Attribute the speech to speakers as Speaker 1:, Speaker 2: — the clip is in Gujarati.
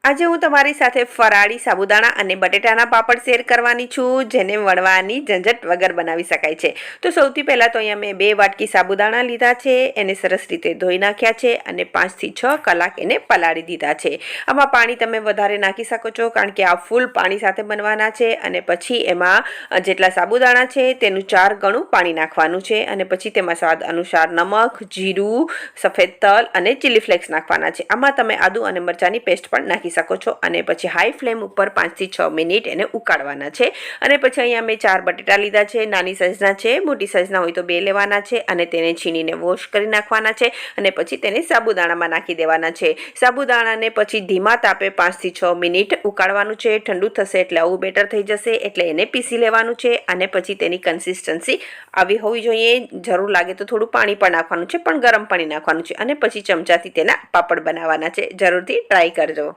Speaker 1: આજે હું તમારી સાથે ફરાળી સાબુદાણા અને બટેટાના પાપડ શેર કરવાની છું, જેને વણવાની ઝંઝટ વગર બનાવી શકાય છે। તો સૌથી પહેલાં તો અહીંયા મેં 2 વાટકી સાબુદાણા લીધા છે, એને સરસ રીતે ધોઈ નાખ્યા છે અને 5 થી 6 કલાક એને પલાળી દીધા છે। આમાં પાણી તમે વધારે નાખી શકો છો, કારણ કે આ ફૂલ પાણી સાથે બનવાના છે અને પછી એમાં જેટલા સાબુદાણા છે તેનું 4 ગણું પાણી નાખવાનું છે અને પછી તેમાં સ્વાદ અનુસાર નમક, જીરું, સફેદ તલ અને ચીલી ફ્લેક્સ નાખવાના છે। આમાં તમે આદુ અને મરચાંની પેસ્ટ પણ નાખી શકો છો અને પછી હાઈ ફ્લેમ ઉપર 5 થી 6 મિનિટ એને ઉકાળવાના છે। અને પછી અહીંયા મેં 4 બટેટા લીધા છે, નાની સાઈઝના છે, મોટી સાઈઝના હોય તો 2 લેવાના છે અને તેને છીણીને વોશ કરી નાખવાના છે અને પછી તેને સાબુદાણામાં નાખી દેવાના છે। સાબુદાણાને પછી ધીમા તાપે 5 થી 6 મિનિટ ઉકાળવાનું છે। ઠંડુ થશે એટલે આવું બેટર થઈ જશે, એટલે એને પીસી લેવાનું છે અને પછી તેની કન્સિસ્ટન્સી આવી હોવી જોઈએ। જરૂર લાગે તો થોડું પાણી પણ નાખવાનું છે, પણ ગરમ પાણી નાખવાનું છે અને પછી ચમચાથી તેના પાપડ બનાવવાના છે। જરૂરથી ટ્રાય કરજો।